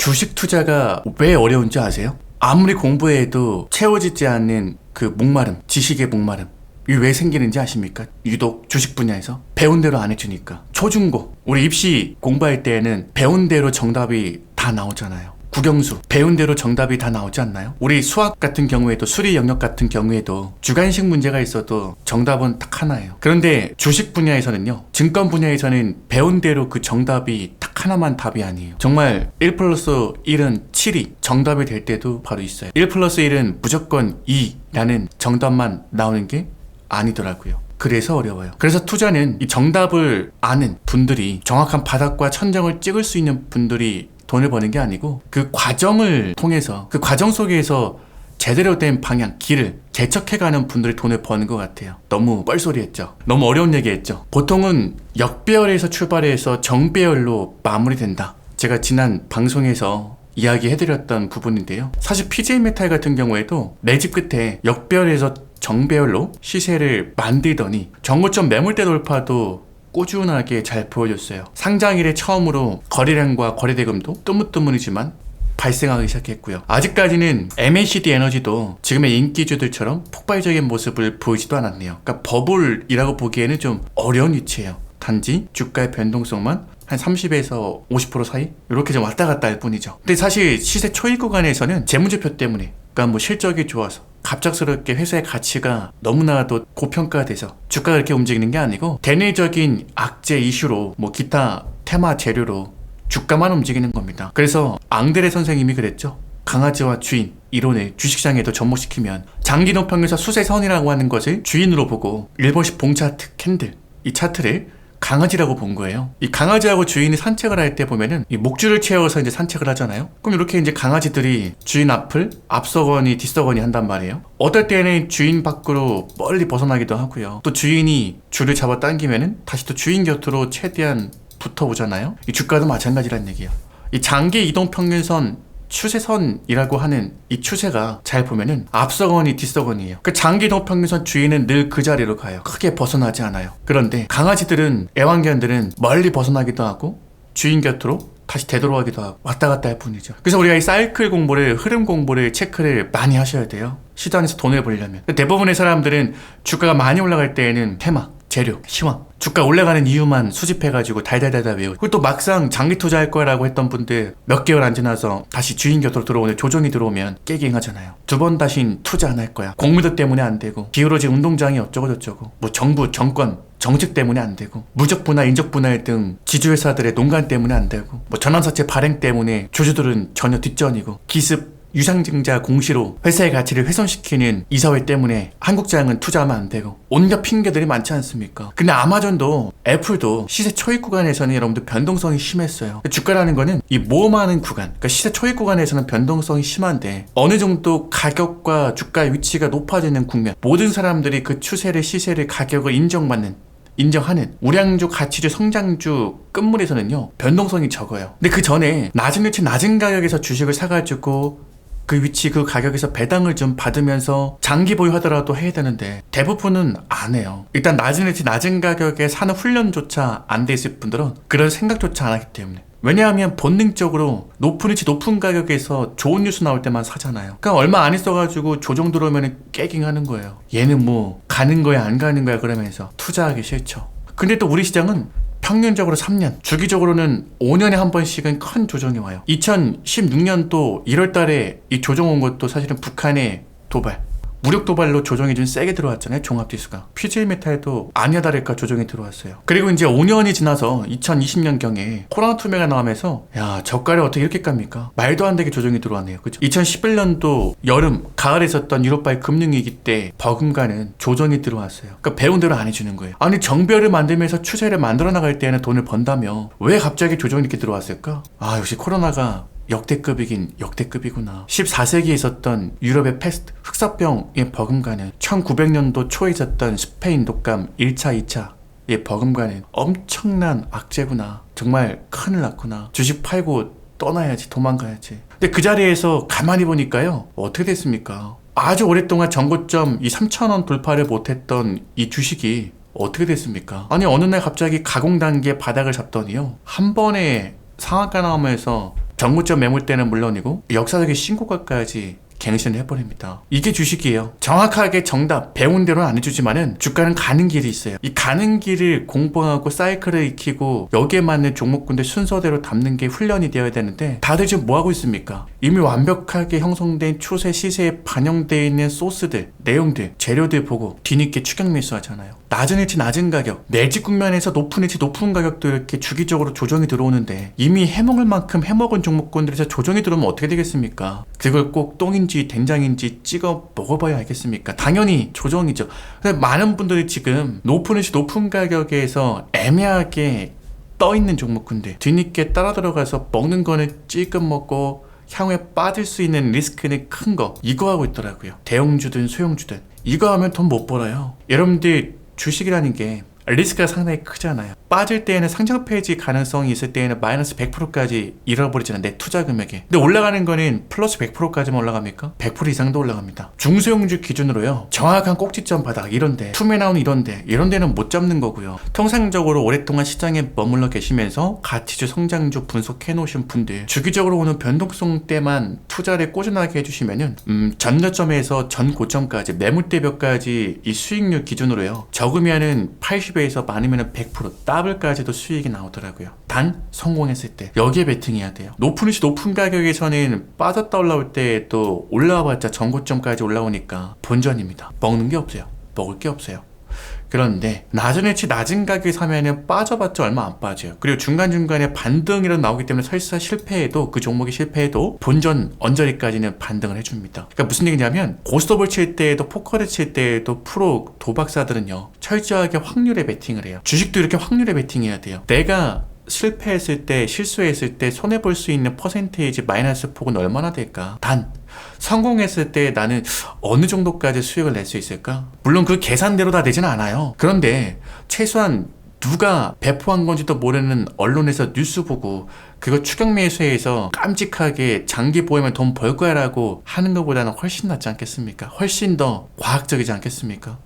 주식 투자가 왜 어려운지 아세요? 아무리 공부해도 채워지지 않는 그 목마름, 지식의 목마름. 이게 왜 생기는지 아십니까? 유독 주식 분야에서 배운 대로 안 해주니까. 초중고 우리 입시 공부할 때에는 배운 대로 정답이 다 나오잖아요. 국영수 배운 대로 정답이 다 나오지 않나요? 우리 수학 같은 경우에도 수리 영역 같은 경우에도 주관식 문제가 있어도 정답은 딱 하나예요. 그런데 주식 분야에서는요, 증권 분야에서는 배운 대로 그 정답이 딱 하나만 답이 아니에요. 정말 1 플러스 1은 7이 정답이 될 때도 바로 있어요. 1 플러스 1은 무조건 2라는 정답만 나오는 게 아니더라고요. 그래서 어려워요. 그래서 투자는 이 정답을 아는 분들이, 정확한 바닥과 천정을 찍을 수 있는 분들이 돈을 버는 게 아니고, 그 과정을 통해서, 그 과정 속에서 제대로 된 방향, 길을 개척해가는 분들이 돈을 버는 것 같아요. 너무 뻘소리 했죠. 너무 어려운 얘기 했죠. 보통은 역배열에서 출발해서 정배열로 마무리된다. 제가 지난 방송에서 이야기해드렸던 부분인데요. 사실 PJ 메탈 같은 경우에도 매집 끝에 역배열에서 정배열로 시세를 만들더니 정고점 매물대 돌파도 꾸준하게 잘 보여줬어요. 상장 이래 처음으로 거래량과 거래대금도 뜨문뜨문이지만 발생하기 시작했고요. 아직까지는 MACD 에너지도 지금의 인기주들처럼 폭발적인 모습을 보이지도 않았네요. 그러니까 버블이라고 보기에는 좀 어려운 위치예요. 단지 주가의 변동성만 한 30에서 50% 사이? 이렇게 좀 왔다 갔다 할 뿐이죠. 근데 사실 시세 초입 구간에서는 재무제표 때문에, 그러니까 뭐 실적이 좋아서 갑작스럽게 회사의 가치가 너무나도 고평가돼서 주가가 이렇게 움직이는 게 아니고, 대내적인 악재 이슈로 뭐 기타 테마 재료로 주가만 움직이는 겁니다. 그래서 앙드레 선생님이 그랬죠. 강아지와 주인 이론을 주식시장에도 접목시키면 장기 노평균선 수세선이라고 하는 것을 주인으로 보고 일본식 봉차트 캔들, 이 차트를 강아지라고 본 거예요. 이 강아지하고 주인이 산책을 할 때 보면은 이 목줄을 채워서 이제 산책을 하잖아요. 그럼 이렇게 이제 강아지들이 주인 앞을 앞서거니 뒤서거니 한단 말이에요. 어떨 때는 주인 밖으로 멀리 벗어나기도 하고요. 또 주인이 줄을 잡아 당기면은 다시 또 주인 곁으로 최대한 붙어오잖아요. 이 주가도 마찬가지란 얘기예요. 이 장기 이동 평균선 추세선이라고 하는 이 추세가 잘 보면은 앞서거니 뒤서거니예요. 그 장기 이동 평균선 주인은 늘 그 자리로 가요. 크게 벗어나지 않아요. 그런데 강아지들은, 애완견들은 멀리 벗어나기도 하고 주인 곁으로 다시 되돌아가기도 하고 왔다 갔다 할 뿐이죠. 그래서 우리가 이 사이클 공부를, 흐름 공부를 체크를 많이 하셔야 돼요. 시도 안에서 돈을 벌려면. 대부분의 사람들은 주가가 많이 올라갈 때에는 테마, 재료, 시황, 주가 올라가는 이유만 수집해가지고 달달달달 외우고, 그리고 또 막상 장기 투자할 거라고 했던 분들 몇 개월 안 지나서 다시 주인 곁으로 들어오는 조정이 들어오면 깨갱하잖아요. 두 번 다신 투자 안 할 거야. 공무도 때문에 안 되고, 기울어진 운동장이 어쩌고 저쩌고, 뭐 정부, 정권, 정책 때문에 안 되고, 무적 분할, 인적 분할 등 지주회사들의 농간 때문에 안 되고, 뭐 전환사채 발행 때문에 주주들은 전혀 뒷전이고, 기습 유상증자 공시로 회사의 가치를 훼손시키는 이사회 때문에 한국장은 투자하면 안 되고, 온갖 핑계들이 많지 않습니까? 근데 아마존도 애플도 시세 초입 구간에서는 여러분들 변동성이 심했어요. 주가라는 거는 이 모험하는 구간, 그러니까 시세 초입 구간에서는 변동성이 심한데 어느 정도 가격과 주가의 위치가 높아지는 국면, 모든 사람들이 그 추세를, 시세를, 가격을 인정하는 우량주, 가치주, 성장주 끝물에서는요 변동성이 적어요. 근데 그 전에 낮은 위치, 낮은 가격에서 주식을 사가지고 그 위치, 그 가격에서 배당을 좀 받으면서 장기 보유하더라도 해야 되는데 대부분은 안 해요. 일단 낮은 위치, 낮은 가격에 사는 훈련조차 안 돼 있을 분들은 그런 생각조차 안 하기 때문에. 왜냐하면 본능적으로 높은 위치, 높은 가격에서 좋은 뉴스 나올 때만 사잖아요. 그러니까 얼마 안 있어가지고 조정 들어오면 깨깅하는 거예요. 얘는 뭐 가는 거야 안 가는 거야 그러면서 투자하기 싫죠. 근데 또 우리 시장은 평균적으로 3년, 주기적으로는 5년에 한 번씩은 큰 조정이 와요. 2016년도 1월 달에 이 조정 온 것도 사실은 북한의 도발, 무력 도발로 조정이 좀 세게 들어왔잖아요. 종합지수가. PJ메탈도 아니야 다를까 조정이 들어왔어요. 그리고 이제 5년이 지나서 2020년경에 코로나 투매가 나오면서 야, 저가를 어떻게 이렇게 깝니까? 말도 안 되게 조정이 들어왔네요. 그죠? 2011년도 여름, 가을에 있었던 유럽발 금융위기 때 버금가는 조정이 들어왔어요. 그러니까 배운 대로 안 해주는 거예요. 아니 정배를 만들면서 추세를 만들어 나갈 때는 돈을 번다며 왜 갑자기 조정이 이렇게 들어왔을까? 아, 역시 코로나가 역대급이긴 역대급이구나. 14세기에 있었던 유럽의 패스트, 흑사병의 버금가는 1900년도 초에 있었던 스페인 독감 1차, 2차의 버금가는 엄청난 악재구나. 정말 큰일 났구나. 주식 팔고 떠나야지, 도망가야지. 근데 그 자리에서 가만히 보니까요, 어떻게 됐습니까? 아주 오랫동안 전고점 이 3,000원 돌파를 못했던 이 주식이 어떻게 됐습니까? 아니 어느 날 갑자기 가공 단계 바닥을 잡더니요, 한 번에 상한가 나오면서 정고점 매물대는 물론이고 역사적인 신고가까지 갱신을 해버립니다. 이게 주식이에요. 정확하게 정답 배운 대로는 안 해주지만은 주가는 가는 길이 있어요. 이 가는 길을 공부하고 사이클을 익히고 여기에 맞는 종목군들 순서대로 담는 게 훈련이 되어야 되는데 다들 지금 뭐하고 있습니까? 이미 완벽하게 형성된 추세 시세에 반영되어 있는 소스들, 내용들, 재료들 보고 뒤늦게 추격 매수하잖아요. 낮은 일치 낮은 가격, 매직 국면에서 높은 일치 높은 가격도 이렇게 주기적으로 조정이 들어오는데 이미 해먹을 만큼 해먹은 종목군들에서 조정이 들어오면 어떻게 되겠습니까? 그걸 꼭 똥인지 된장인지 찍어 먹어봐야 알겠습니까? 당연히 조정이죠. 근데 많은 분들이 지금 높은 일치 높은 가격에서 애매하게 떠있는 종목군들 뒤늦게 따라 들어가서 먹는 거는 찔끔 먹고 향후에 빠질 수 있는 리스크는 큰 거 이거 하고 있더라고요. 대형주든 소형주든 이거 하면 돈 못 벌어요. 여러분들 주식이라는 게 리스크가 상당히 크잖아요. 빠질 때에는 상장 폐지 가능성이 있을 때에는 마이너스 100%까지 잃어버리잖아요. 내 투자 금액에. 근데 올라가는 거는 플러스 100%까지만 올라갑니까? 100% 이상도 올라갑니다. 중소형주 기준으로요. 정확한 꼭지점 바닥 이런데 투매나온 이런 데는 못 잡는 거고요. 통상적으로 오랫동안 시장에 머물러 계시면서 가치주 성장주 분석해 놓으신 분들 주기적으로 오는 변동성 때만 투자를 꾸준하게 해주시면은 전저점에서 전 고점까지 매물대벽까지 이 수익률 기준으로요. 적으면은 80에서 많으면 100% 더블까지도 수익이 나오더라고요. 단 성공했을 때 여기에 베팅해야 돼요. 높은 일치 높은 가격에서는 빠졌다 올라올 때 또 올라와봤자 전고점까지 올라오니까 본전입니다. 먹는 게 없어요. 먹을 게 없어요. 그런데 낮은 일치 낮은 가격에 사면은 빠져봤자 얼마 안 빠져요. 그리고 중간중간에 반등이라도 나오기 때문에 설사 실패해도 그 종목이 실패해도 본전 언저리까지는 반등을 해줍니다. 그러니까 무슨 얘기냐면 고스톱을 칠 때에도 포커를 칠 때에도 프로 도박사들은요 철저하게 확률에 베팅을 해요. 주식도 이렇게 확률에 베팅해야 돼요. 내가 실패했을 때 실수했을 때 손해볼 수 있는 퍼센테이지 마이너스 폭은 얼마나 될까? 단 성공했을 때 나는 어느 정도까지 수익을 낼 수 있을까? 물론 그 계산대로 다 되지는 않아요. 그런데 최소한 누가 배포한 건지도 모르는 언론에서 뉴스 보고 그거 추격 매수해서 깜찍하게 장기 보유면 돈 벌 거야 라고 하는 것보다는 훨씬 낫지 않겠습니까? 훨씬 더 과학적이지 않겠습니까?